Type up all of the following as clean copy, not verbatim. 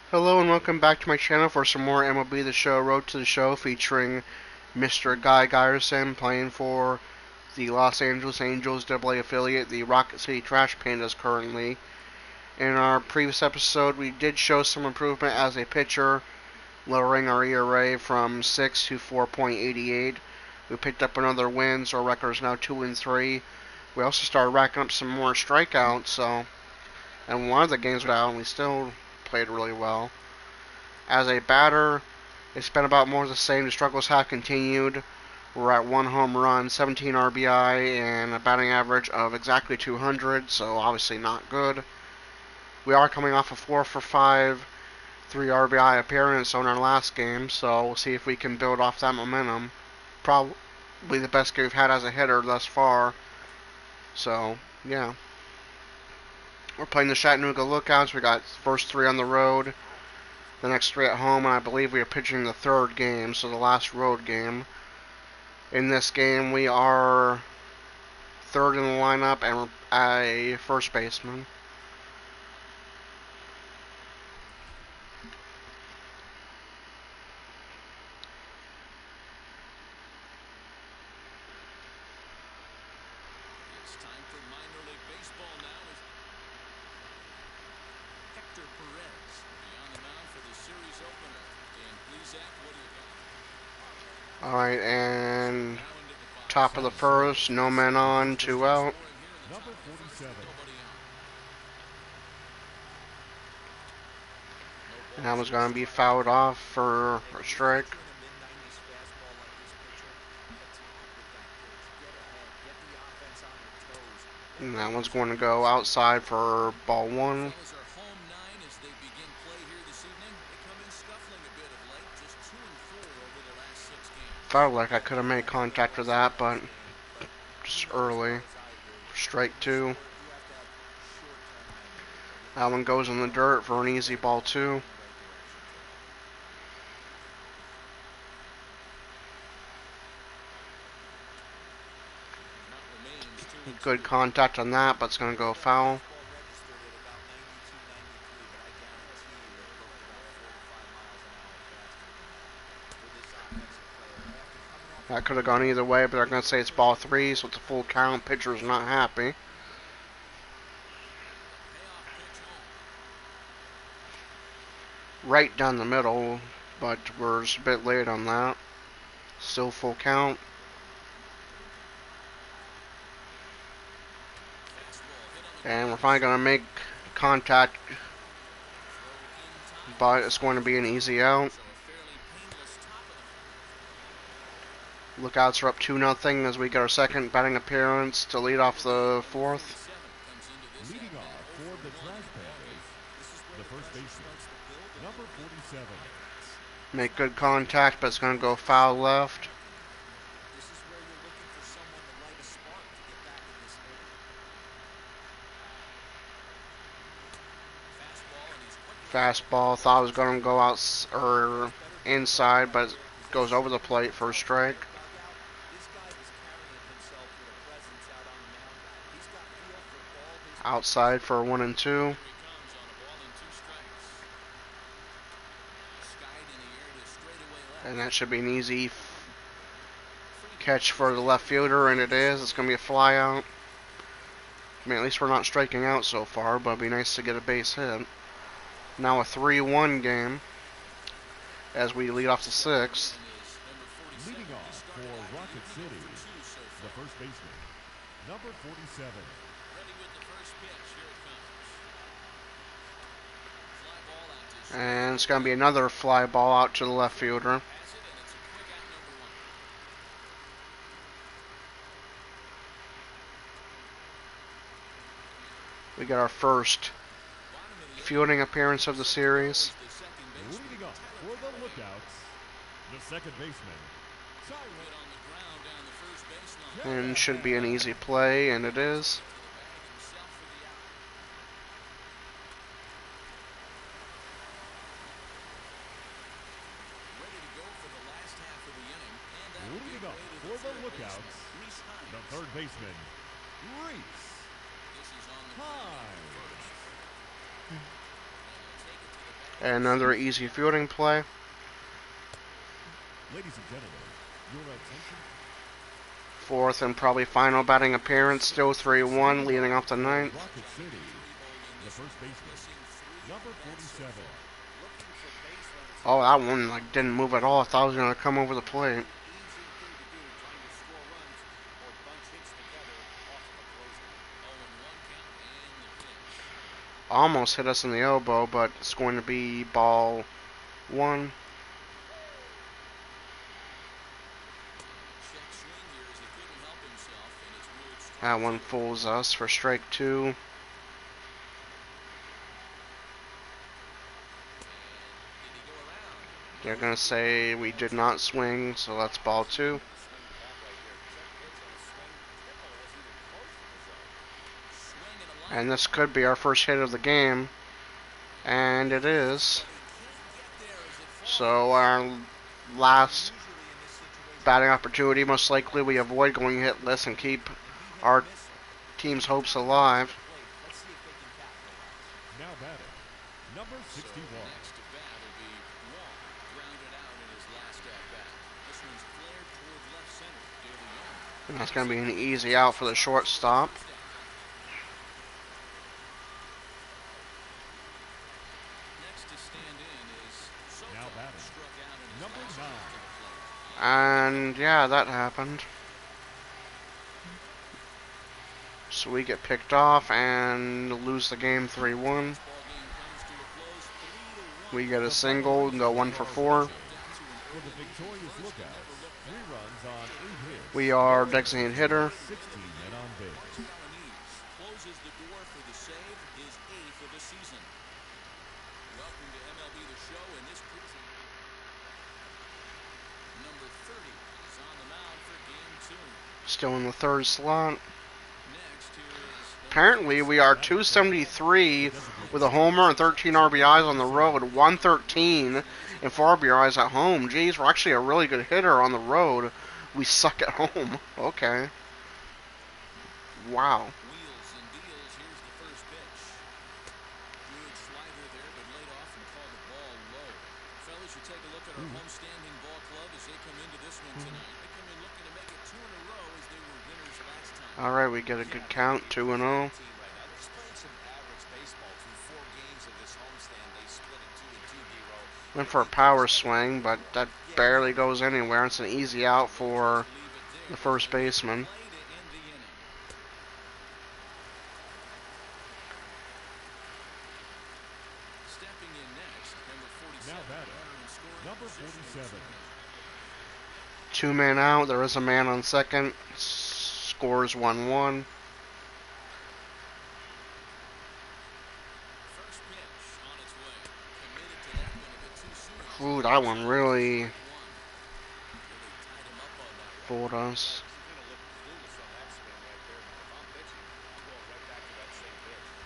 Hello and welcome back to my channel for some more MLB The Show Road to the Show featuring Mr. Guyerson playing for the Los Angeles Angels AA affiliate, the Rocket City Trash Pandas currently. In our previous episode, we did show some improvement as a pitcher, lowering our ERA from 6 to 4.88. We picked up another win, so our record is now 2-3. We also started racking up some more strikeouts, and one of the games went out, and we still played really well. As a batter, it's been about more of the same. The struggles have continued. We're at 1 home run, 17 RBI, and a batting average of exactly 200, so obviously not good. We are coming off a 4 for 5, 3 RBI appearance on our last game, so we'll see if we can build off that momentum. Probably the best game we've had as a hitter thus far. So, yeah. We're playing the Chattanooga Lookouts. We got first 3 on the road, the next 3 at home, and I believe we are pitching the third game, so the last road game. In this game, we are third in the lineup and a first baseman. It's time for minor league baseball now as Hector Perez will be on the mound for the series opener. And please, Zach, what do you got? Alright, and top of the first, no men on, 2 out. Number 47. And that was going to be fouled off for a strike. And that one's going to go outside for ball 1. Felt like I could have made contact with that, but just early. Strike 2. That one goes in the dirt for an easy ball 2. Good contact on that, but it's going to go foul. That could have gone either way, but they're going to say it's ball 3, so it's a full count. Pitcher's not happy. Right down the middle, but we're just a bit late on that. Still full count. And we're finally going to make contact, but it's going to be an easy out. Lookouts are up 2-0 as we get our second batting appearance to lead off the fourth. Leading off for the Trash Pandas, the first baseman, number 47. Make good contact, but it's going to go foul left. Fastball, thought it was going to go out or inside, but it goes over the plate for a strike. Outside for 1 and 2. And that should be an easy catch for the left fielder, and it is. It's going to be a fly out. I mean, at least we're not striking out so far, but it'd be nice to get a base hit. Now a 3-1 game as we lead off the 6th. Leading off for Rocket City, the first baseman, number 47. And it's going to be another fly ball out to the left fielder. We got our first fielding appearance of the series. Leading up for the Lookouts, the second baseman, And should be an easy play, and it is. leading up for the Lookouts, the third baseman, Reese Hines. Another easy fielding play. Ladies and gentlemen, your attention. Fourth and probably final batting appearance. Still 3-1, leading off the ninth. Rocket City, the first baseman, number 47. Oh, that one like didn't move at all. I thought it was gonna come over the plate. Almost hit us in the elbow, but it's going to be ball one. That one fools us for strike two. They're going to say we did not swing, so that's ball two. And this could be our first hit of the game. And it is. So our last batting opportunity, most likely we avoid going hitless and keep our team's hopes alive. Now batting, number 61. And that's going to be an easy out for the shortstop. Now batting, number 9. And yeah, that happened. So we get picked off and lose the game 3-1. We get a single and go 1 for 4. For the victorious Lookouts, 3 runs on 8 hits. We are designated hitter. 16 men on base. Closes the door for the save, his 8th of the season. Welcome to MLB The Show, and this pitcher, number 30, is on the mound for game 2. Still in the third slot. Next, here is Apparently, we are 273 with a homer and 13 RBIs on the road, 113 and 4 RBIs at home. Geez, we're actually a really good hitter on the road. We suck at home. Okay. Wow. wheels and deals. Here's the first pitch. Good slider there, but laid off and called the ball low. Fellas, you take a look at our homestanding ball club as they come into this one tonight. They come in looking to make it 2 in a row as they were winners last time. All right, we get a good count, 2-0. Went for a power swing, but that barely goes anywhere. It's an easy out for the first baseman. Stepping in next, number 47. Now batting, number 47. 2 men out. There is a man on second. Scores 1-1. First pitch on its way. Committed to that one a bit too soon. Ooh, that one really Really tied him up on that one. fooled us.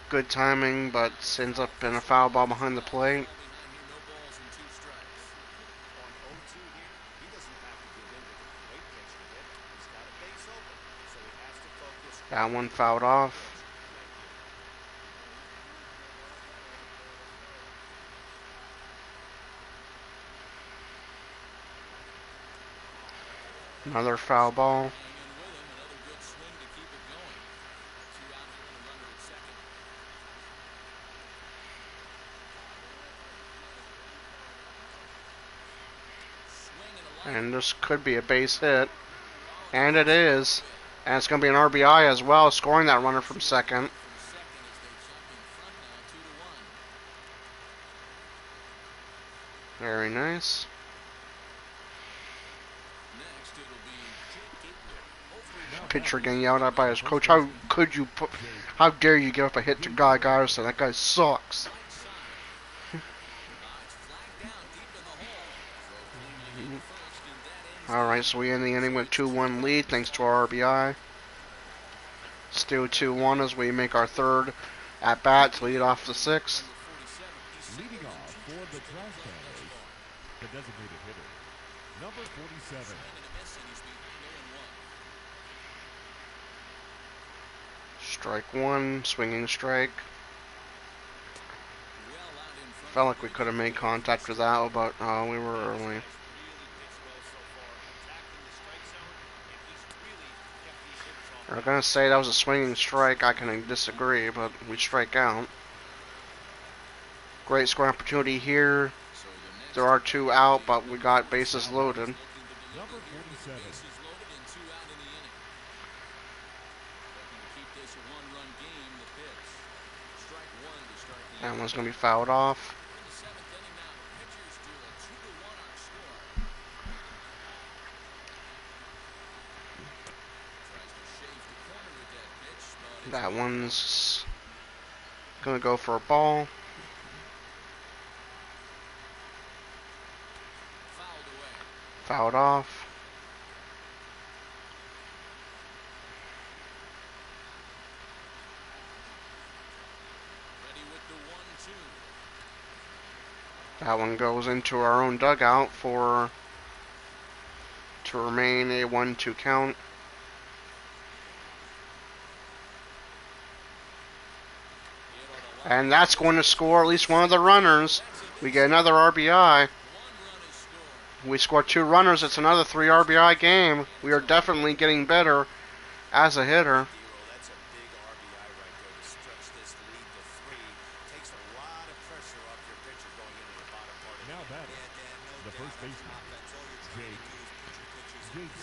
Good timing, but ends up in a foul ball behind the plate. Behind here, no balls and 2 strikes. On 0-2 here, he doesn't have to give in with a great pitch to hit. He's got a base open, so he has to focus. That one fouled off. Another foul ball. Hang in with him. Another good swing to keep it going. 2 out here and a runner at second. Swing and a line. And this could be a base hit. And it is. And it's going to be an RBI as well, scoring that runner from second. From second as they jump in front now, 2-1. Very nice. Next, it'll be Jake Gateway. Over Pitcher getting yelled at by his coach. How could you put? How dare you give up a hit to Guyerson? That guy sucks. right side. It's flagged down deep in the hole. Throw cleanly in first, and that ends All right, so we end the inning with 2-1 lead thanks to our RBI. Still 2-1 as we make our third at bat to lead off the sixth. Leading off for the Trash Pandas, the designated hitter, number 47. Strike one, swinging strike. Well out in front Felt like we could have made contact with that, but we were early. Really pitched well so far, attacking the strike zone, and he's really kept these hitters off. They're gonna say that was a swinging strike. I can disagree, but we strike out. Great scoring opportunity here. There are 2 out, but we got bases loaded. Number 47. That one's gonna be fouled off. That one's gonna go for a ball. Fouled off. That one goes into our own dugout to remain a 1-2 count. And that's going to score at least one of the runners. We get another RBI. We score 2 runners. It's another 3 RBI game. We are definitely getting better as a hitter. That's a big RBI right there to stretch this lead to 3. Takes a lot of pressure off your pitcher going into the bottom part of Now batting, the first baseman, Jake.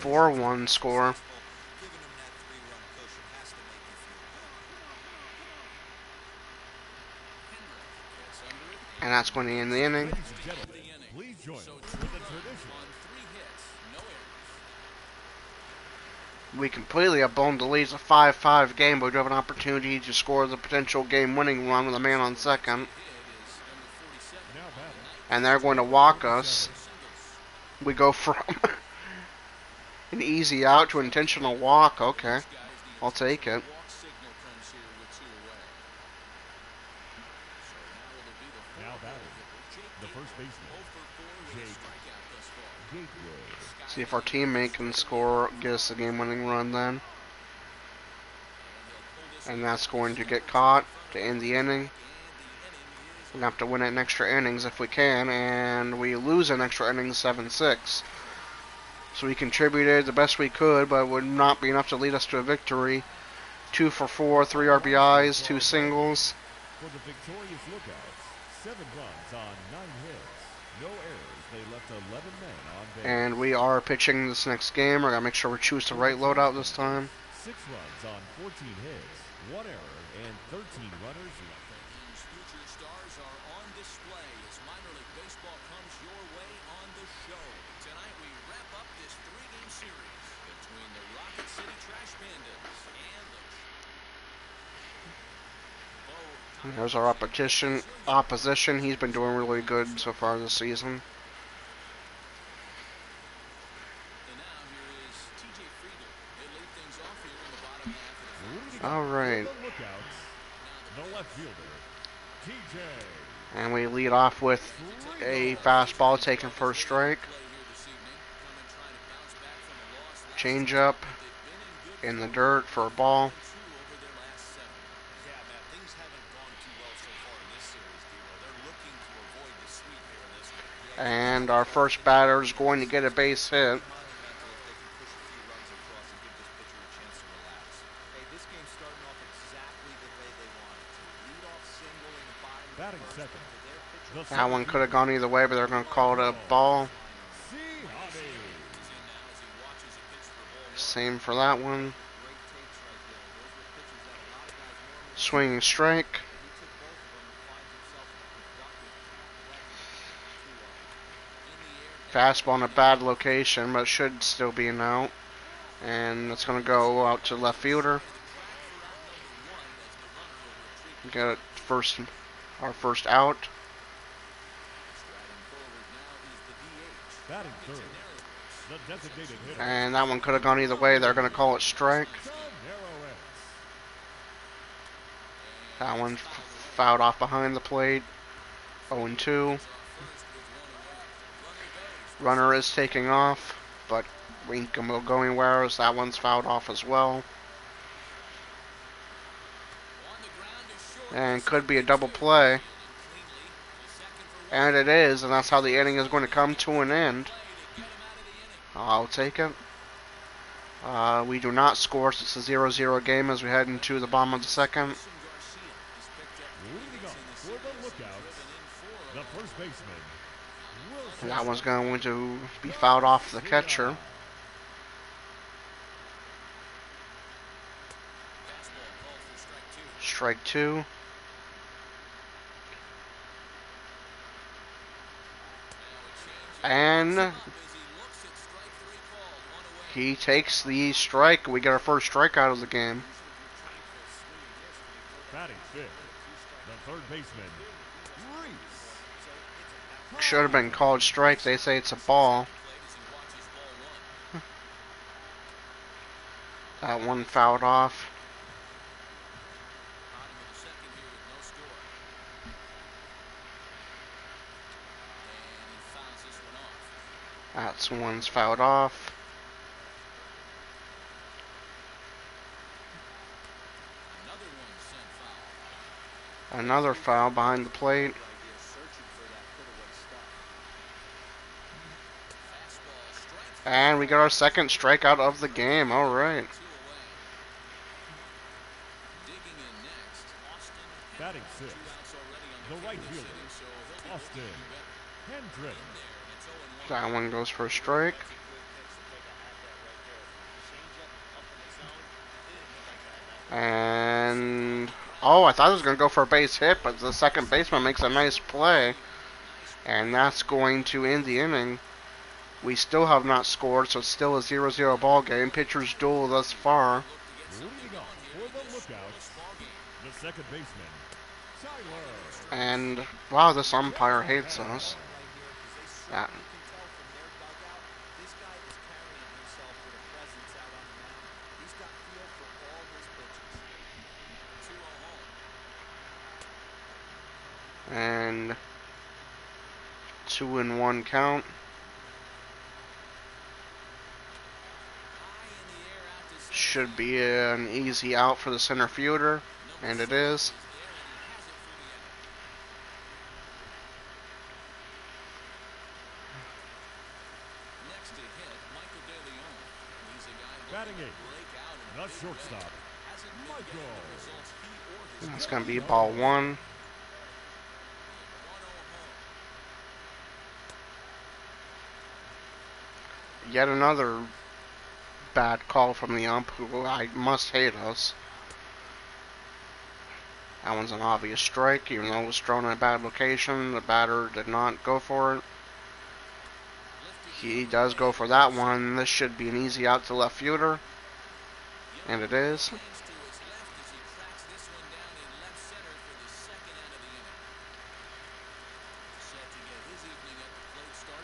4-1 score. Giving him that 3-run cushion has to make you feel good. And that's going to end the inning. Ladies and gentlemen, please join us for the tradition. We completely have blown the lead. It's a 5-5 game, but we do have an opportunity to score the potential game-winning run with a man on second. Now batting, And they're going to walk us. We go from an easy out to an intentional walk. Okay, I'll take it. now batting, the first baseman, Jake. See if our teammate can score, get us a game-winning run then. And that's going to get caught to end the inning. We're going to have to win it in extra innings if we can, and we lose in extra innings 7-6. So we contributed the best we could, but it would not be enough to lead us to a victory. 2 for 4, 3 RBIs, 2 singles. For the victorious Lookouts, 7 runs on 9 hits, no errors. They left 11 men on base. And we are pitching this next game. We're going to make sure we choose the right loadout this time. 6 runs on 14 hits, 1 error, and 13 runners left. Future stars are on display as minor league baseball comes your way on the show. Tonight we wrap up this 3-game series between the Rocket City Trash Pandas and the There's our opposition. He's been doing really good so far this season. And now here is TJ Friedel. They lead things off here in the bottom half of the All right. The Lookouts, the left fielder, TJ. And we lead off with a fastball taken for a strike. Changeup in the dirt for a ball. Yeah, Matt, things haven't gone too well so far in this series, D-Roll. They're looking to avoid the sweep here in this one. And our first batter is going to get a base hit. Smiling mental if they can push a few runs across and give this pitcher a chance to relax. Hey, this game's starting off exactly the way they want it to. Lead-off single in the bottom of the Batting first second, to their pitcher. the That one could have gone either way, but they're going to call it a ball. Same for that one. Swinging strike. Fastball in a bad location, but should still be an out. And it's going to go out to left fielder. Get it our first out. Batting third, the designated hitter, And that one could have gone either way. They're going to call it strike. Narrow. That one fouled off behind the plate. 0-2. Runner is taking off, but Winkham will go anywhere as that one's fouled off as well. And could be a double play. And it is, and that's how the inning is going to come to an end. I'll take it. We do not score, so it's a 0-0 game as we head into the bottom of the second. Leading off for the lookouts, the first baseman. That one's going to be fouled off the catcher. Strike two. And he takes the strike. We get our first strikeout of the game. Batting fifth, the third baseman, Reese. Should have been called strike. They say it's a ball. That one fouled off. That's one's fouled off. Another foul behind the plate. And we got our second strikeout of the game. All right. Batting sixth, the right fielder, Austin Hendrick. That one goes for a strike. And oh, I thought it was going to go for a base hit, but the second baseman makes a nice play. And that's going to end the inning. We still have not scored, so it's still a 0-0 ball game. Pitchers duel thus far. Leading off for the lookouts, the second baseman, Tyler. And wow, this umpire hates us. That. And 2-1 count. Should be an easy out for the center fielder, and it is. Batting eighth, the shortstop, Michael. It's going to be ball one. Yet another bad call from the ump, who I must hate us. That one's an obvious strike, even though it was thrown in a bad location. The batter did not go for it. He does go for that one. This should be an easy out to left fielder. And it is.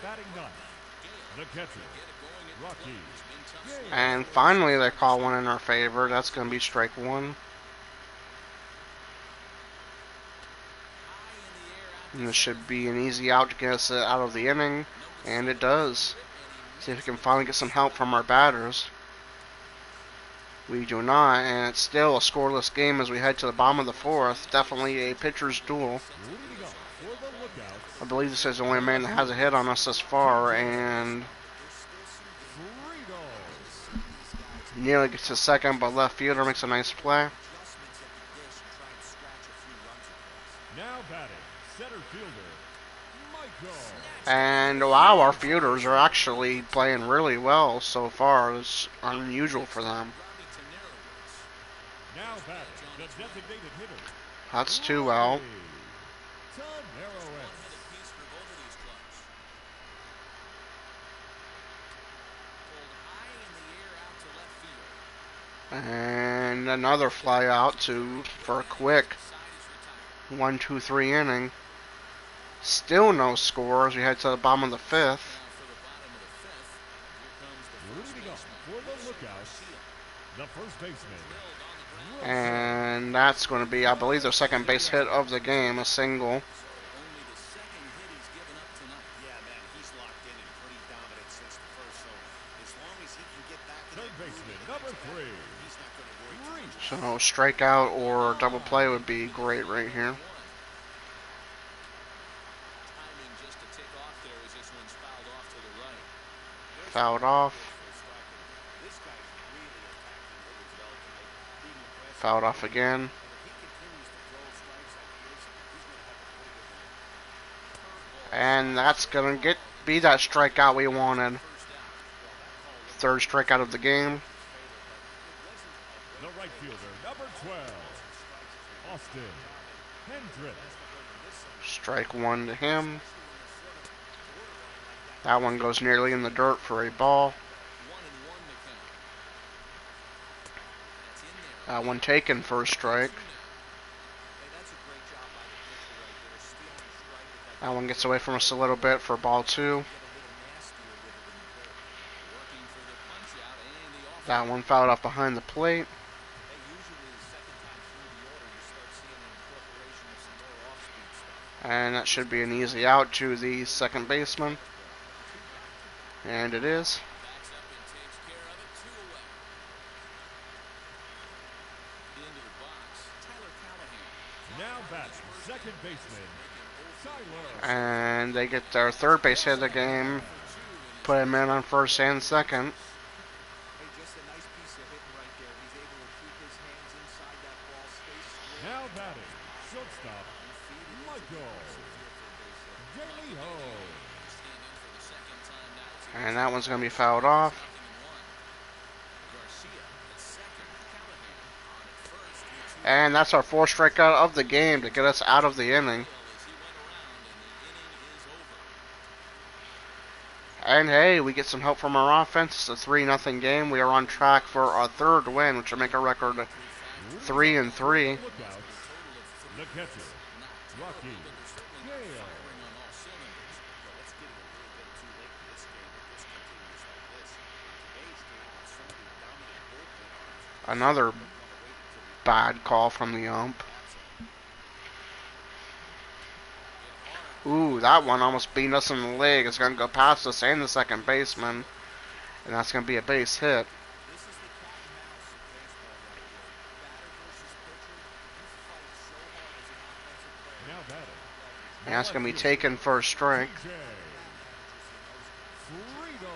Batting ninth, the catcher, Rocky. And finally they call one in our favor. That's going to be strike one. And this should be an easy out to get us out of the inning. And it does. See if we can finally get some help from our batters. We do not, and it's still a scoreless game as we head to the bottom of the fourth. Definitely a pitcher's duel. I believe this is the only man that has a hit on us thus far, and nearly gets to second, but left fielder makes a nice play. Now batting, center fielder, Michael. And wow, our fielders are actually playing really well so far. It's unusual for them. Now batting, the designated hitter. That's 2 out. And another fly out for a quick 1-2-3 inning. Still no score as we head to the bottom of the fifth. Leading up for the lookouts, the first baseman. And that's going to be, I believe, their second base hit of the game, a single. So strikeout or double play would be great right here. Fouled off. This guy's really attacking hitters well tonight, being aggressive. Fouled off again. And if he continues to throw strikes like he is, he's going to have a pretty good night. And that's going to be that strikeout we wanted. Third strikeout of the game. The right fielder, number 12, Austin Hendricks. Strike one to him. That one goes nearly in the dirt for a ball. That one taken for a strike. That one gets away from us a little bit for ball two. That one fouled off behind the plate. And that should be an easy out to the second baseman. And it is. Now batting, second baseman, Tyler. And they get their third base hit of the game. Put him in on first and second. Hey, just a nice piece of hitting right there. He's able to keep his hands inside that ball, stay straight. Now batting, shortstop, Michael J-Ho. And that one's going to be fouled off. And that's our fourth strikeout of the game to get us out of the inning. And hey, we get some help from our offense. It's a 3-0 game. We are on track for our third win, which will make our record 3-3. Lookouts, the catcher, Rocky Gale. Another bad call from the ump. Ooh, that one almost beat us in the leg. It's going to go past us and the second baseman. And that's going to be a base hit. Now batting, And that's going to be taken for a strike. Friedel.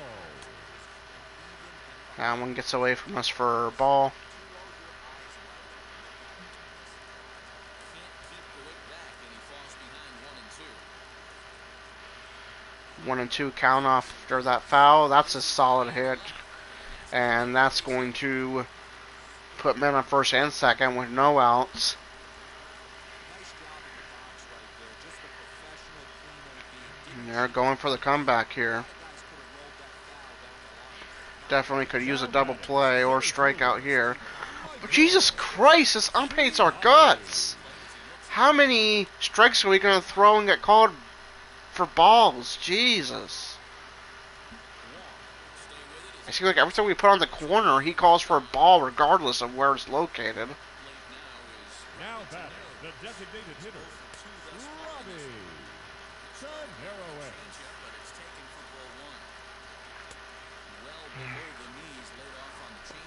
That one gets away from us for a ball. One and two count after that foul. That's a solid hit. And that's going to put men on first and second with no outs. And they're going for the comeback here. Definitely could use a double play or strikeout here. But Jesus Christ, this ump hates our guts. How many strikes are we going to throw and get called for balls? Jesus. I see like every time we put on the corner, he calls for a ball regardless of where it's located. Now batting, the designated hitter, Robbie Chernarowitz.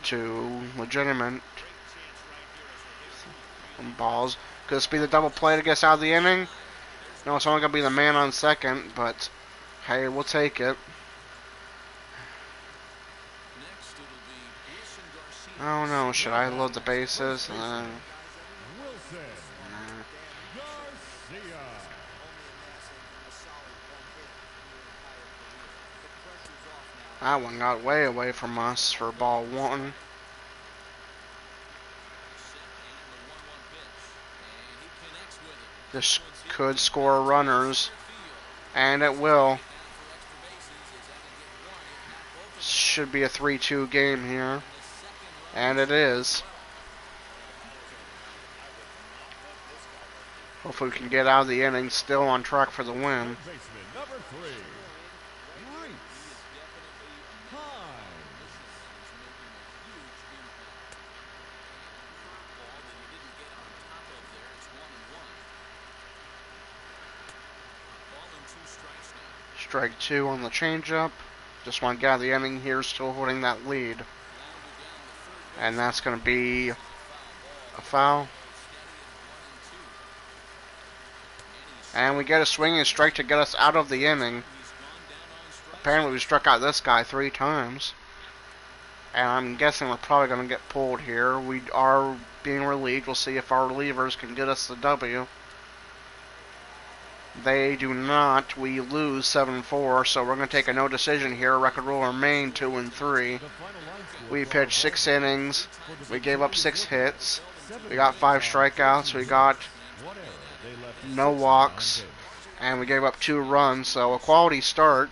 To legitimate balls. Could this be the double play to get us out of the inning? No, it's only going to be the man on second, but hey, we'll take it. Oh no, should I load the bases? Wilson Garcia. That one got way away from us for ball one. This could score runners, and it will. Should be a 3-2 game here, and it is. Hopefully we can get out of the inning still on track for the win. Baseman number 3, Reese Hines. Strike two on the changeup. Just want to get out of the inning here, still holding that lead. And that's going to be a foul. And we get a swinging strike to get us out of the inning. apparently we struck out this guy 3 times. And I'm guessing we're probably going to get pulled here. We are being relieved. We'll see if our relievers can get us the W. They do not. We lose 7-4, so we're going to take a no decision here. Record will remain 2-3. We pitched 6 innings. We gave up 6 hits. We got 5 strikeouts. We got no walks. And we gave up 2 runs, so a quality start.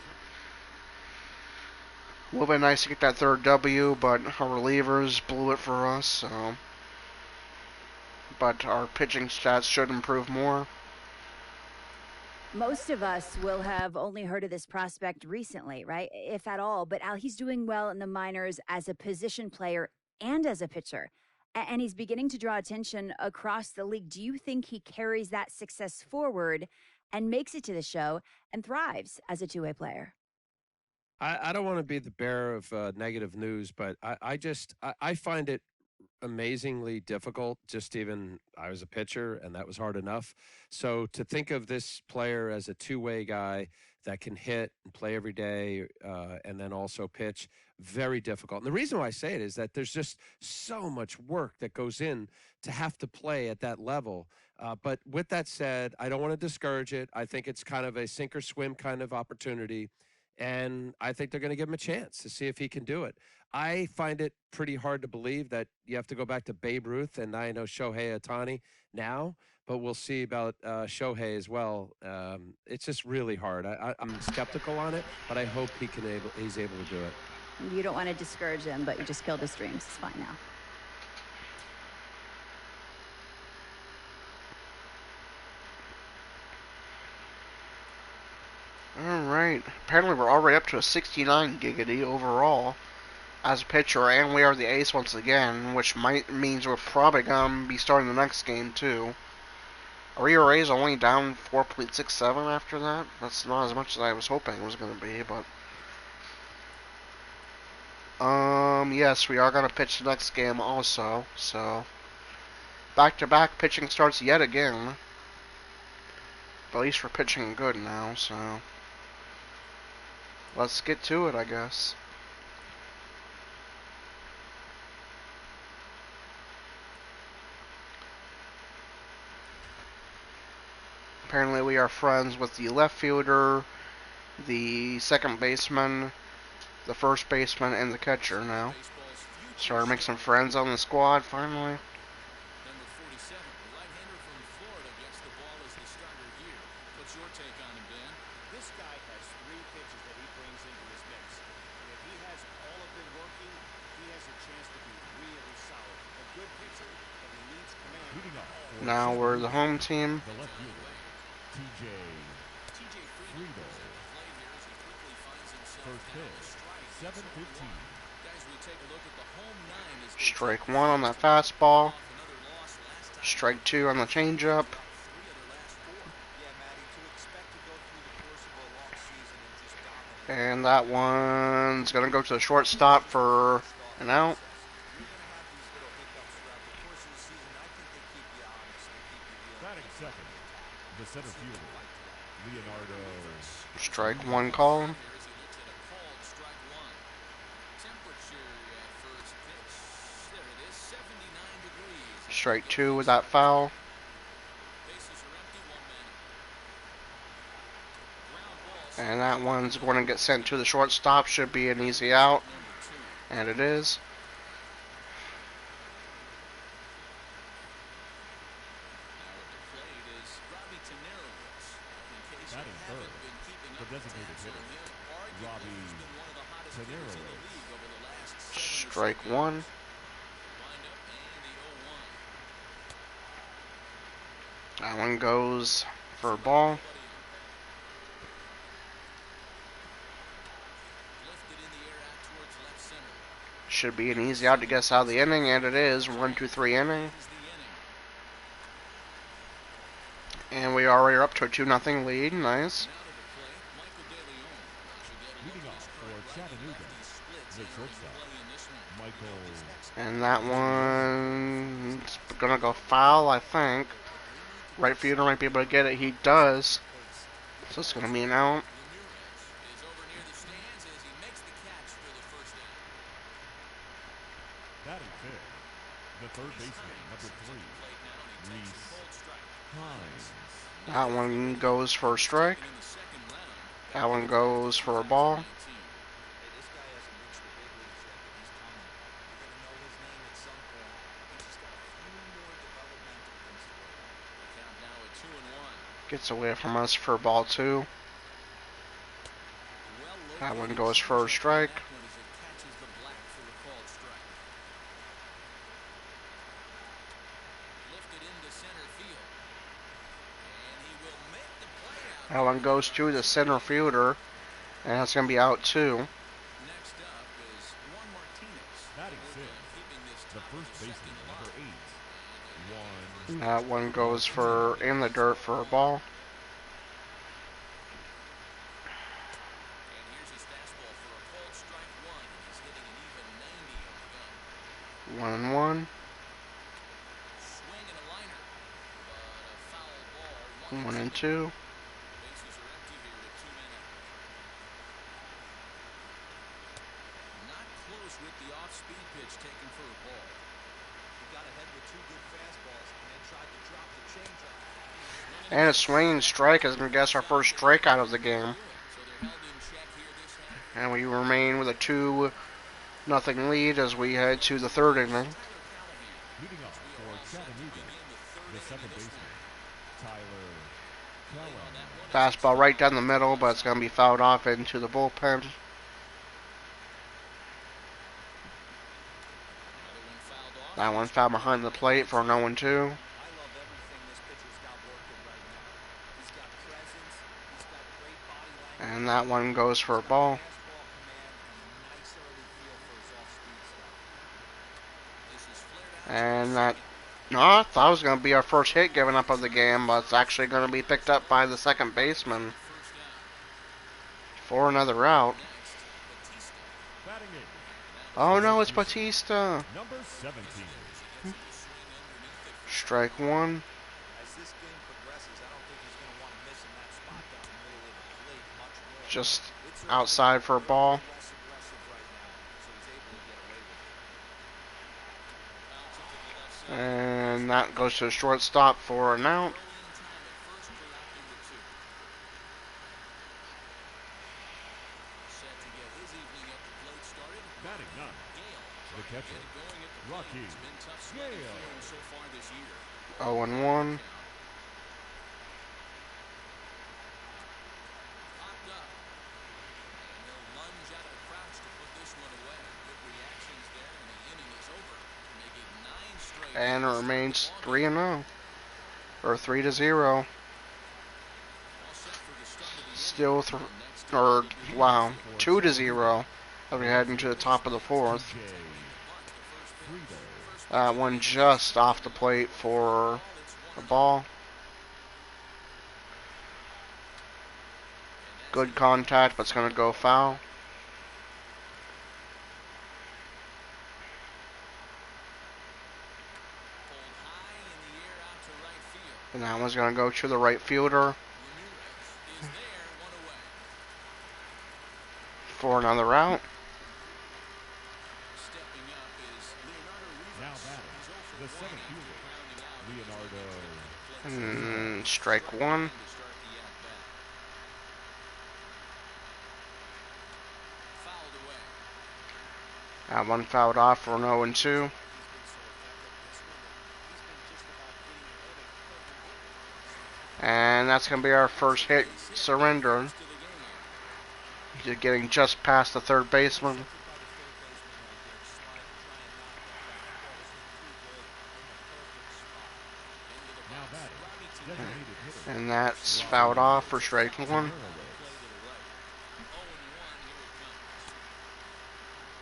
Would have been nice to get that third W, but our relievers blew it for us, so. But our pitching stats should improve more. Most of us will have only heard of this prospect recently, right? If at all. But Al, he's doing well in the minors as a position player and as a pitcher. And he's beginning to draw attention across the league. Do you think he carries that success forward and makes it to the show and thrives as a two-way player? I don't want to be the bearer of negative news, but I find it amazingly difficult. Just even I was a pitcher and that was hard enough. So to think of this player as a two-way guy that can hit and play every day and then also pitch, very difficult. And the reason why I say it is that there's just so much work that goes in to have to play at that level. But with that said, I don't want to discourage it. I think it's kind of a sink or swim kind of opportunity. And I think they're going to give him a chance to see if he can do it. I find it pretty hard to believe that you have to go back to Babe Ruth, and I know Shohei Ohtani now, but we'll see about Shohei as well. It's just really hard. I'm skeptical on it, but I hope he's able to do it. You don't want to discourage him, but you just killed his dreams. It's fine now. Alright, apparently we're already up to a 69 giggity overall as a pitcher, and we are the ace once again, which means we're probably going to be starting the next game too. Our ERA is only down 4.67 after that. That's not as much as I was hoping it was going to be, but... yes, we are going to pitch the next game also, so... Back-to-back pitching starts yet again. But at least we're pitching good now, so... Let's get to it, I guess. Apparently we are friends with the left fielder, the second baseman, the first baseman, and the catcher now. Starting to make some friends on the squad, finally. Number 47, the right-hander from Florida, gets the ball as the starter here. What's your take on him, Dan? This guy has 3 pitches that he brings into his mix. And if he has all of them working, he has a chance to be really solid. A good pitcher, but he needs command. Now we're the home team. The left fielder, TJ Friedel. First pitch, 7:15. Strike 1 on that fastball. Strike 2 on the changeup. And that one's going to go to the shortstop for an out. Batting second, the center fielder, Leonardo. Strike 1 call. Strike 2 with that foul. And that one's going to get sent to the shortstop. Should be an easy out. And it is. Batting third, the designated hitter, Robbie Tenero. Strike 1. That one goes for a ball. Should be an easy out to guess out of the inning, and it is. 1-2-3 inning. And we already are up to a 2-0 lead. Nice. Leading off for Chattanooga, the shortstop, Michael. And that one's gonna go foul, I think. Right fielder might be able to get it. He does. So it's gonna be an out. third baseman, number 3, Reese Hines. That one goes for a strike. That one goes for a ball. Hey, this guy hasn't reached the big leagues yet, but he's coming. You're going to know his name at some point. He just got a few more developmental things to work on. The count now at 2-1. Gets away from us for ball 2. That one goes for a strike. That one as it catches the black for the called strike. Lifted into center field. And he will make the play out. That one goes to the center fielder. And that's going to be out 2. Next up is Juan Martinez. Batting sixth, Keeping this the top of first the baseman, second number line. 8, Juan. That one goes for in the dirt for a ball. And here's his fastball for a called strike 1. And he's hitting an even 90 on the gun. 1-1. Swing and a liner. But a foul ball. 1-2. Bases are empty here with 2 men out. Not close with the off-speed pitch taken for a ball. He got ahead with 2 good fastballs and then tried to drop the changeup. And a swinging strike is going to guess our first strikeout of the game. So they're held in check here this half. And we remain with a 2-0 lead as we head to the third inning. Leading off for Chattanooga, the second baseman, Tyler Kelly. Fastball right down the middle, but it's going to be fouled off into the bullpen. That one fouled behind the plate for an 0-2. I love everything this pitcher's got working right now. He's got presence, he's got great body language, And that one goes for a ball. fastball command, and a nice early feel for his off-speed stuff. This is flared out. And that... No, I thought it was going to be our first hit given up of the game, but it's actually going to be picked up by the second baseman First down. for another out. Next, Batista. Batting 8, Oh no, it's Batista. number 17. Strike 1. As this game progresses, I don't think he's going to want to miss in that spot down the middle of the plate much more. Just It's outside for a ball. less aggressive right now, so he's able to get away with it. Bounce it to the left side. And that goes to the shortstop for an out. Early in time at first, we're out number 2. Set to get his evening at the plate started. Batting 9, Gale. the catcher, Going at the plate. Rocky It's been tough sledding Gale. for him so far this year. 0-1. Popped up. And he'll lunge out of the crouch to put this one away. Good reactions there, and the inning is over. Making 9 straight. And it remains 3-0. Or 3-0. All set for the start of the Still, next or wow, 2-0 as we head into the top of the fourth. J. Friedel. That one just off the plate for a ball. Good contact, but it's going to go foul. pulled high in the air out to right field. And that one's going to go to the right fielder Ramirez is there, one away. for another out. Stepping up is Leonardo Rivas. Now batting, He's 0 for the 1 center after fielder, grounding out. Leonardo. Strike 1. To start the at-bat. Fouled away. That one fouled off for an 0-2. And that's going to be our first hit surrender. To the game. Just getting just past the third baseman. Now batting, designated hitter, And that's fouled off for strike 1. Railroad.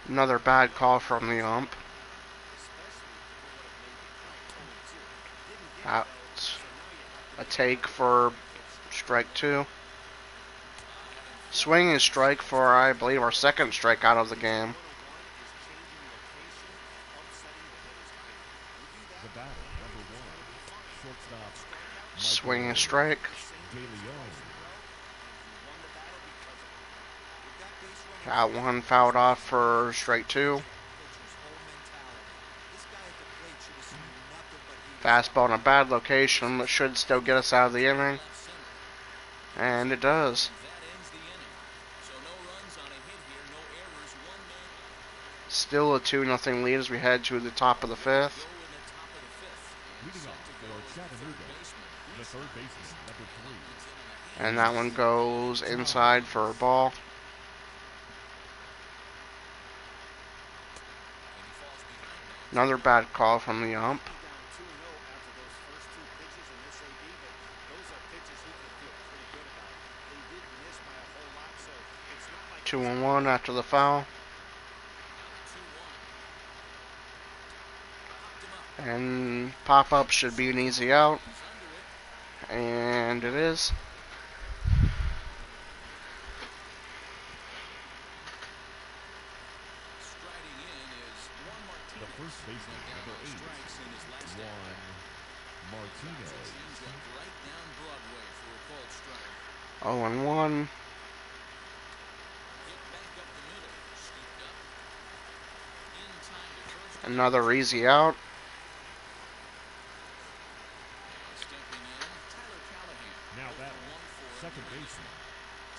Another bad call from the ump. Out. A take for strike 2. Swing and strike for, I believe, our second strikeout of the game. The batter, number 1, shortstop, Swing and strike. De Leon. That one fouled off for strike 2. Fastball in a bad location, but should still get us out of the inning. And it does. Still a 2-0 lead as we head to the top of the fifth. Leading off for Chattanooga, the third baseman, number 3. And that one goes inside for a ball. Another bad call from the ump. 2-1 after the foul. And pop-up should be an easy out. And it is. The first baseman, number 8, Juan Martinez. 0-1. Another easy out. Now batting, second baseman,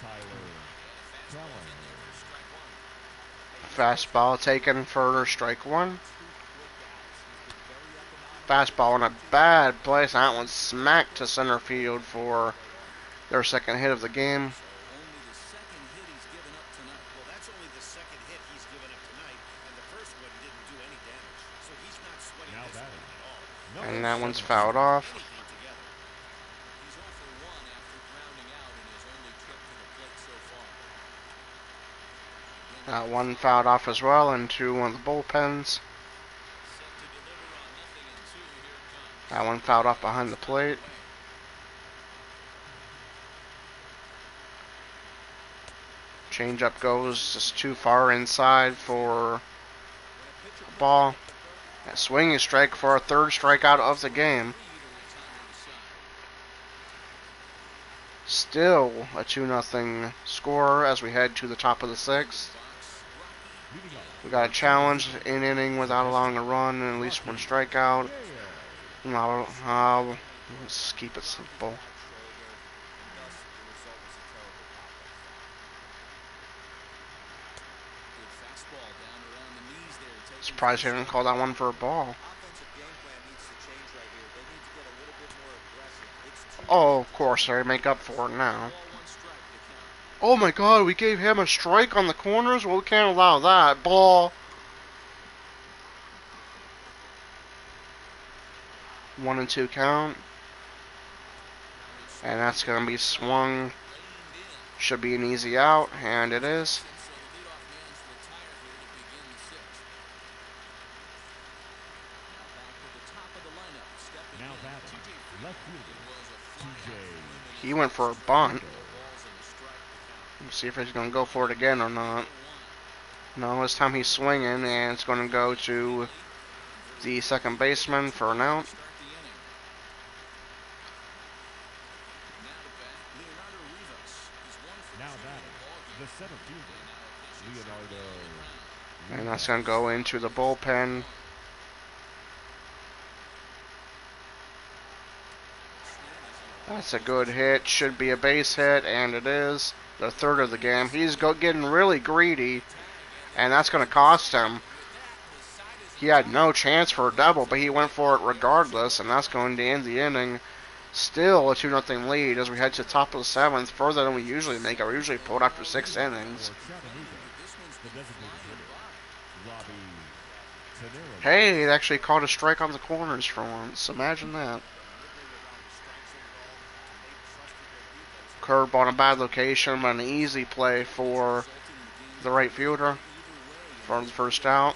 Tyler Callahan. Fastball taken for strike one. Fastball in a bad place. That one smacked to center field for their second hit of the game. And that one's fouled off. That one fouled off as well into one of the bullpens. That one fouled off behind the plate. Changeup goes just too far inside for a ball. A swinging strike for a third strikeout of the game. Still a 2-0 score as we head to the top of the sixth. We got a challenge in inning without allowing a run and at least one strikeout. Let's keep it simple. Surprised he didn't call that one for a ball. Oh, of course, they make up for it now. Oh my god, we gave him a strike on the corners? Well, we can't allow that. Ball. 1-2 count. And that's going to be swung. Should be an easy out, and it is. He went for a bunt. Let's see if he's going to go for it again or not. No, this time he's swinging, and it's going to go to the second baseman for an out. And that's going to go into the bullpen. That's a good hit. Should be a base hit, and it is. The third of the game. He's getting really greedy, and that's going to cost him. He had no chance for a double, but he went for it regardless, and that's going to end the inning. Still a 2-0 lead as we head to the top of the seventh, further than we usually make it. We usually pull it after 6 innings. Hey, it actually caught a strike on the corners for once. Imagine that. Curveball in a bad location, but an easy play for the right fielder for the first out.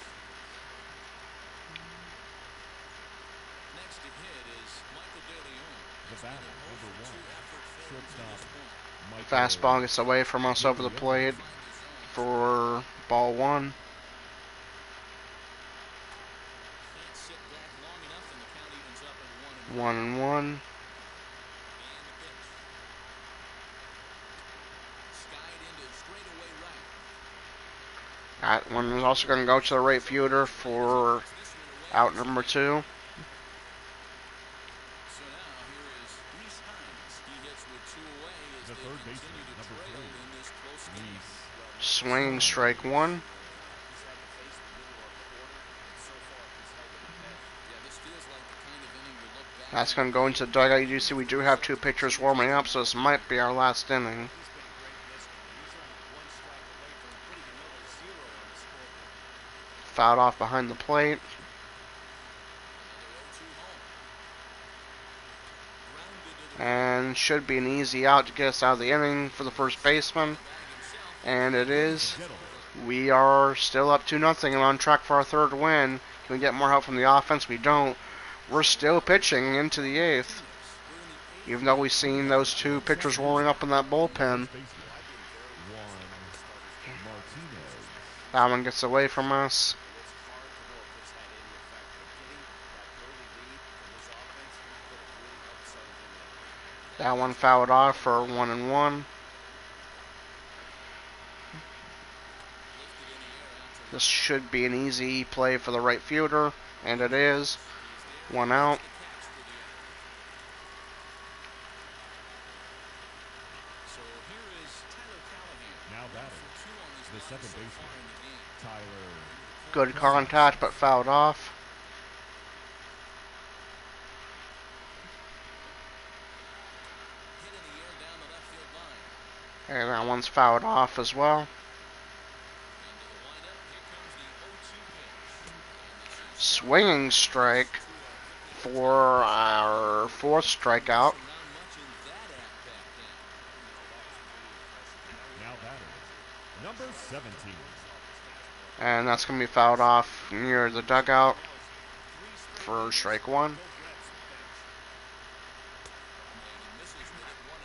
Fastball gets away from us over the plate for ball 1. One and one. That one is also going to go to the right fielder for out number 2. The third baseman, number 3, Reese. Swing, strike one. He's had to face the middle of the order, and so far he's held it at bay. Yeah, this feels like the kind of inning you look back That's on. going to go into the dugout. You do see we do have 2 pitchers warming up, so this might be our last inning. He's been a great listener. He's only one strike away from putting another 0 on the scoreboard. Fouled off behind the plate. And should be an easy out to get us out of the inning for the first baseman. And it is. We are still up 2-0 and on track for our 3rd win. Can we get more help from the offense? We don't. We're still pitching into the 8th. Even though we've seen those 2 pitchers warming up in that bullpen. That one gets away from us. That one fouled off for 1-1. This should be an easy play for the right fielder, and it is. 1 out. Now batting, the second baseman, Tyler. Good contact, but fouled off. And that one's fouled off as well. Swinging strike for our 4th strikeout. Now batting, number 17. And that's going to be fouled off near the dugout for strike 1.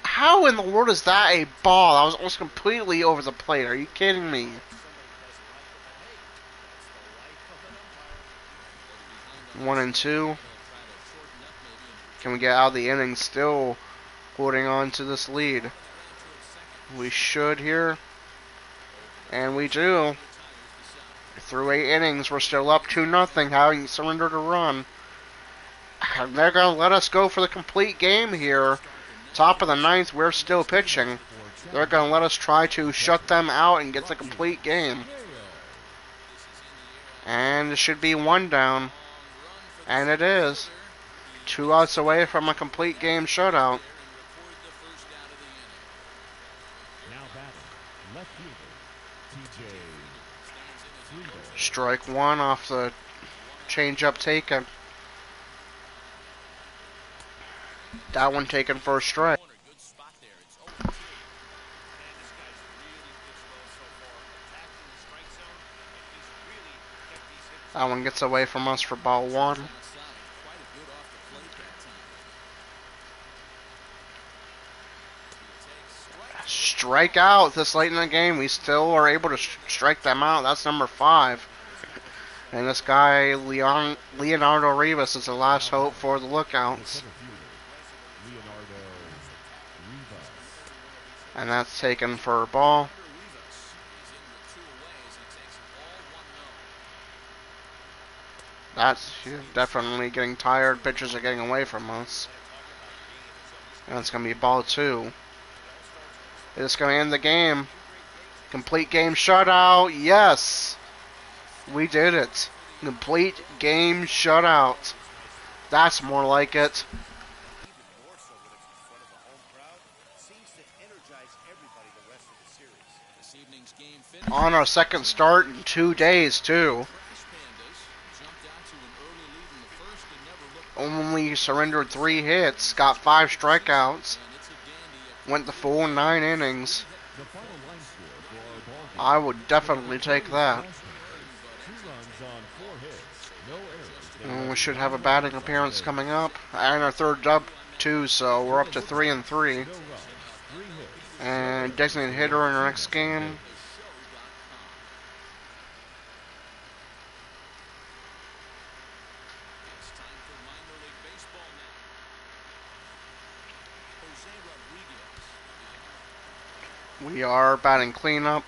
How in the world is that a ball? That was almost completely over the plate. Are you kidding me? 1-2. Can we get out of the inning still holding on to this lead? We should here. And we do. Through 8 innings, we're still up 2-0, having surrendered a run. And they're going to let us go for the complete game here. Top of the 9th, we're still pitching. They're going to let us try to shut them out and get the complete game. And it should be 1 down. And it is. 2 outs away from a complete game shutout. Now batting, left fielder, TJ. Strike 1 off the changeup taken. That one taken for a strike. That one gets away from us for ball 1. Strike out this late in the game. We still are able to strike them out. That's number 5. And this guy, Leonardo Rivas, is the last hope for the Lookouts. And that's taken for a ball. That's definitely getting tired. Pitchers are getting away from us. And it's going to be ball 2. It's going to end the game. Complete game shutout. Yes. We did it. Complete game shutout. That's more like it. On our second start in 2 days, too. Only surrendered 3 hits, got 5 strikeouts, went the full 9 innings. I would definitely take that. And we should have a batting appearance coming up, and our 3rd dub too, so we're up to 3-3. And designated hitter in our next game. We are batting cleanup.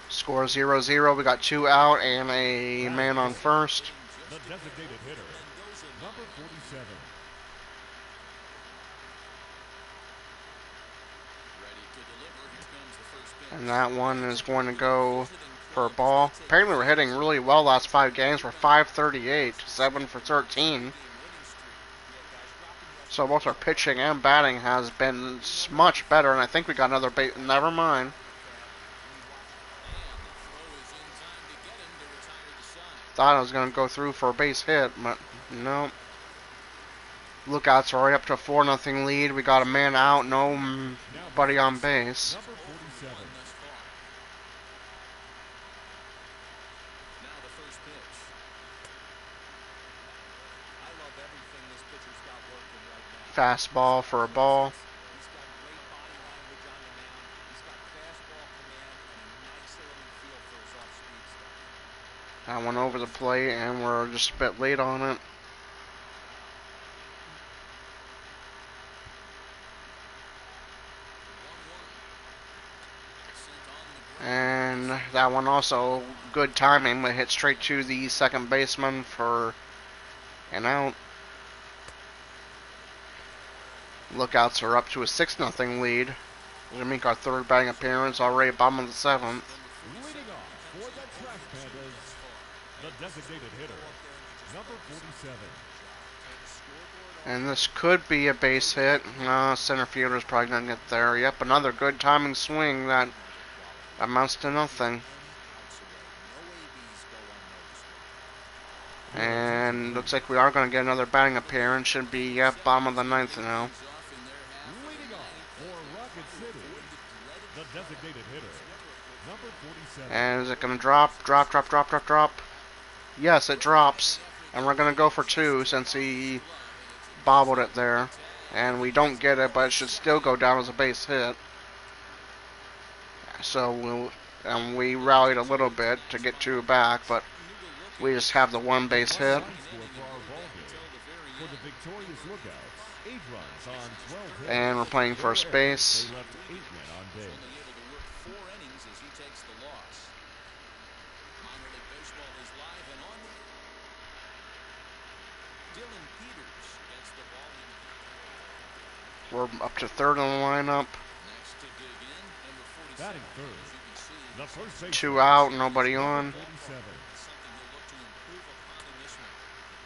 Score 0-0. We got 2 out and a man on first. The designated hitter, number 47. And that one is going to go for a ball. Apparently we're hitting really well last 5 games. We're 538, 7 for 13. So both our pitching and batting has been much better, and I think we got another base. Never mind. Thought I was going to go through for a base hit, but no. Lookouts are right up to a 4-0 lead. We got a man out, nobody on base. Number 47. Now the first pitch. I love everything this pitcher's got working right now. Fastball for a ball. He's got great body language on the mound. He's got fastball command and a nice early feel for his off-speed stuff. That one over the plate, and we're just a bit late on it. And that one also good timing, but hit straight to the second baseman for an out. Lookouts are up to a 6-0 lead. We're gonna make our third batting appearance, already bottom of the 7th. Leading off for the Trash Pandas, the designated hitter, number 47. And this could be a base hit. No, center fielder's probably gonna get there. Yep, another good timing swing that amounts to nothing. And looks like we are going to get another batting appearance. Should be, yep, bottom of the 9th now. Leading off for Rocket City, the designated hitter, number 47. And is it going to drop? Yes, it drops. And we're going to go for 2 since he bobbled it there. And we don't get it, but it should still go down as a base hit. So we rallied a little bit to get 2 back, but we just have the 1 base hit. For the victorious Lookouts, 8 runs on 12 hits. And we're playing first base. They left 8 men on base. We're up to 3rd in the lineup. Batting third, the first baseman, 2 out, nobody on. 47.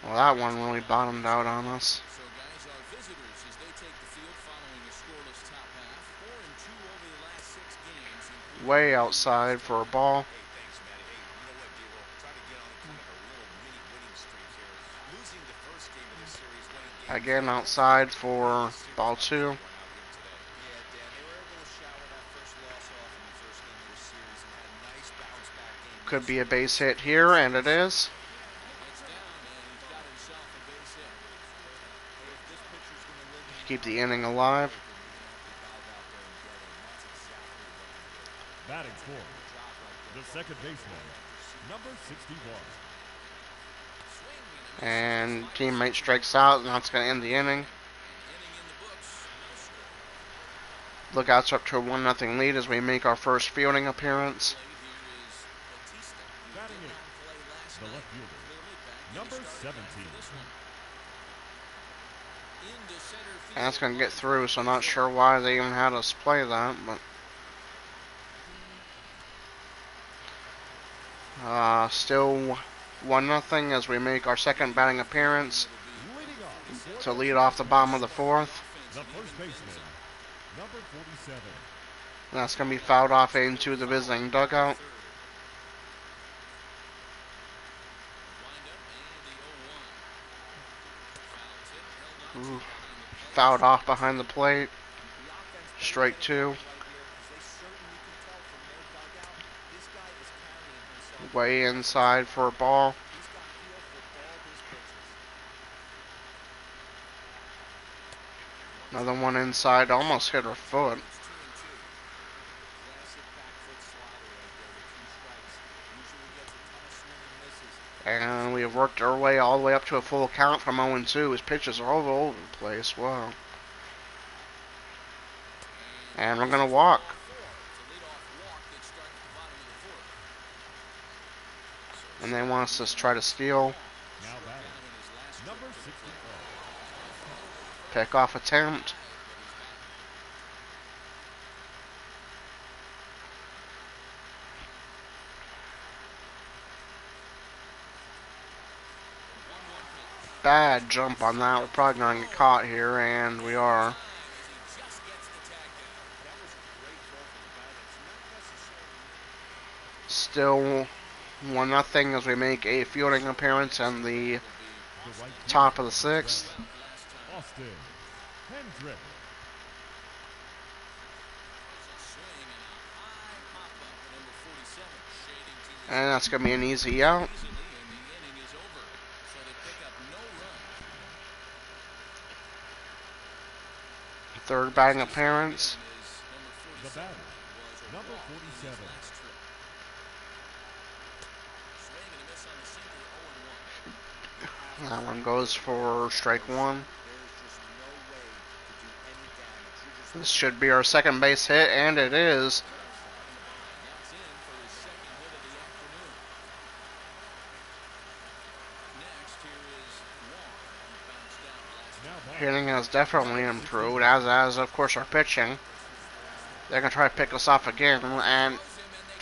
Well, that one really bottomed out on us. So guys, our visitors as they take the field following a scoreless top half, 4-2 over the last 6 games. Way outside for a ball. Hey, thanks, Matty. Hey, you know what, D-Roll? Try to get on kind of a little mini winning streak here. Losing the first game of the series, winning game Again, outside for ball 2. Yeah, Dan, they were able to shower that first loss off in the first game of the series and had a nice bounce back game. Could be a base hit here, and it is. Keep the inning alive. Batting fourth, the second baseman, number 61. And teammate strikes out, and that's going to end the inning. Lookouts up to a 1-0 lead as we make our first fielding appearance. Batting eighth, the left fielder, number 17. And that's going to get through, so not sure why they even had us play that, but still 1-0 as we make our second batting appearance Leading off to lead off the bottom of the 4th. the first baseman, number 47. And that's going to be fouled off into the visiting dugout. Ooh. Fouled off behind the plate. Strike 2. Way inside for a ball. Another one inside, almost hit her foot. And we have worked our way all the way up to a full count from 0-2. His pitches are all over the place. Wow. And we're going to walk. And they want us to try to steal. Now batting, number 64. Pickoff attempt. bad jump on that. We're probably going to get caught here, and we are. Still 1-0 as we make a fielding appearance in the top of the 6th. Austin Hendrick. And that's going to be an easy out. Third batting appearance. The batter, number 47. That one goes for strike 1. This should be our second base hit, and it is. Hitting has definitely improved, as of course our pitching. They're going to try to pick us off again, and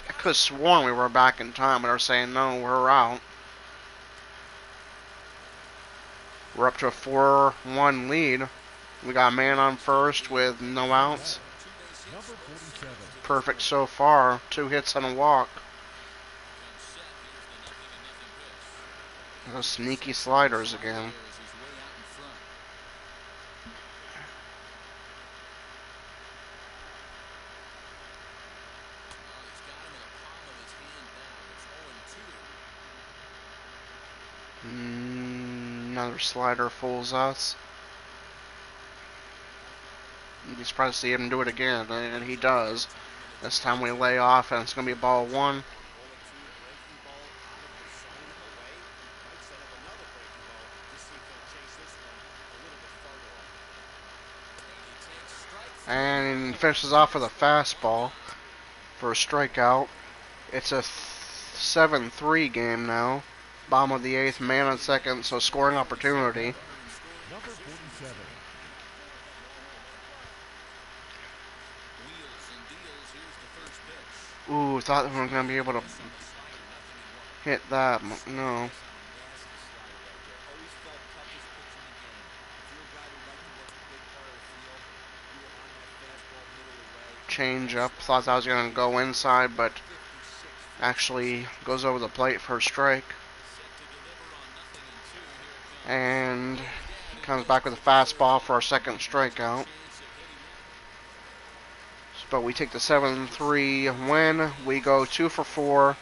I could have sworn we were back in time, but they're saying no, we're out. We're up to a 4-1 lead. We got a man on first with no outs. Perfect so far. 2 hits and a walk. Those sneaky sliders again. Another slider fools us. You'd be surprised to see him do it again, and he does. This time we lay off, and it's going to be ball 1. And finishes off with a fastball for a strikeout. It's a 7-3 game now. Bottom of the 8th, man on second, so scoring opportunity. Number 47. Ooh, thought we were going to be able to hit that. No. Change up. Thought that was going to go inside, but actually goes over the plate for a strike. And comes back with a fastball for our second strikeout. But we take the 7-3 win. We go 2 for 4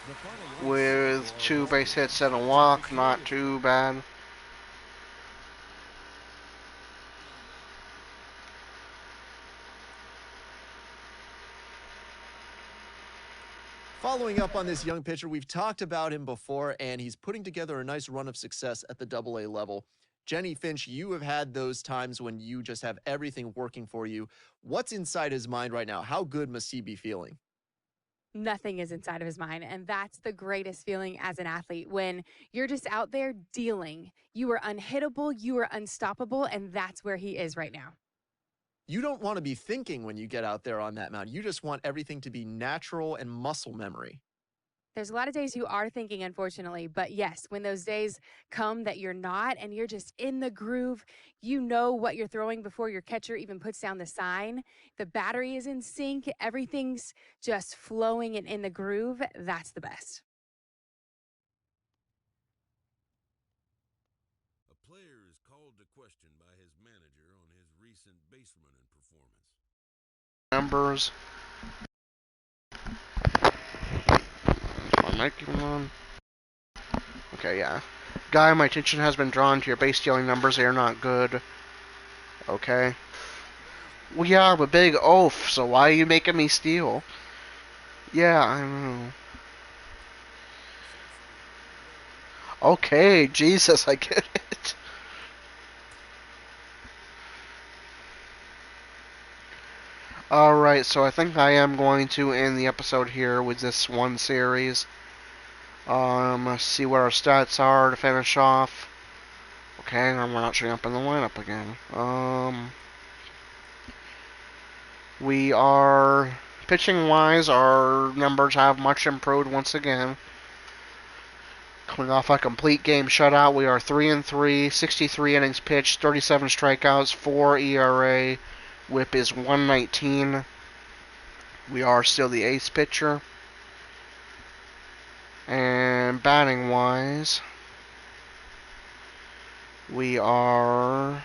with 2 base hits and a walk. Not too bad. Following up on this young pitcher, we've talked about him before, and he's putting together a nice run of success at the AA level. Jenny Finch, you have had those times when you just have everything working for you. What's inside his mind right now? How good must he be feeling? Nothing is inside of his mind, and that's the greatest feeling as an athlete, when you're just out there dealing. You are unhittable, you are unstoppable, and that's where he is right now. You don't want to be thinking when you get out there on that mound. You just want everything to be natural and muscle memory. There's a lot of days you are thinking, unfortunately, but yes, when those days come that you're not and you're just in the groove, you know what you're throwing before your catcher even puts down the sign. The battery is in sync. Everything's just flowing and in the groove. That's the best. A player is called to question by his manager on his recent base running performance. Numbers. Okay, yeah. Guy, my attention has been drawn to your base stealing numbers. They are not good. Okay. Well, yeah, I'm a big oaf, so why are you making me steal? Yeah, I know. Okay, Jesus, I get it. Alright, so I think I am going to end the episode here with this one series. See what our stats are to finish off. Okay, we're not showing up in the lineup again. We are, pitching wise, our numbers have much improved once again. Coming off a complete game shutout, we are 3-3, 63 innings pitched, 37 strikeouts, 4 ERA. WHIP is 119. We are still the ace pitcher. And batting wise, we are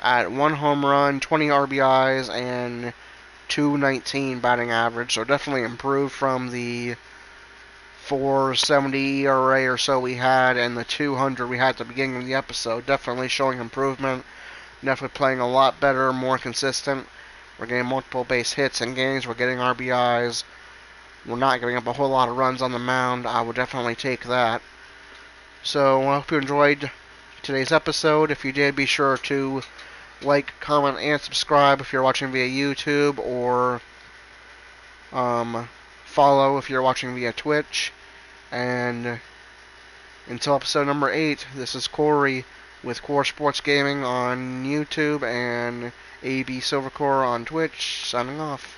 at 1 home run, 20 RBIs, and 219 batting average. So definitely improved from the 470 ERA or so we had and the 200 we had at the beginning of the episode. Definitely showing improvement. Definitely playing a lot better, more consistent. We're getting multiple base hits in games. We're getting RBIs. We're not giving up a whole lot of runs on the mound. I would definitely take that. So I hope you enjoyed today's episode. If you did, be sure to like, comment, and subscribe if you're watching via YouTube, or follow if you're watching via Twitch. And until episode number 8, this is Corey with Core Sports Gaming on YouTube and AB Silvercore on Twitch, signing off.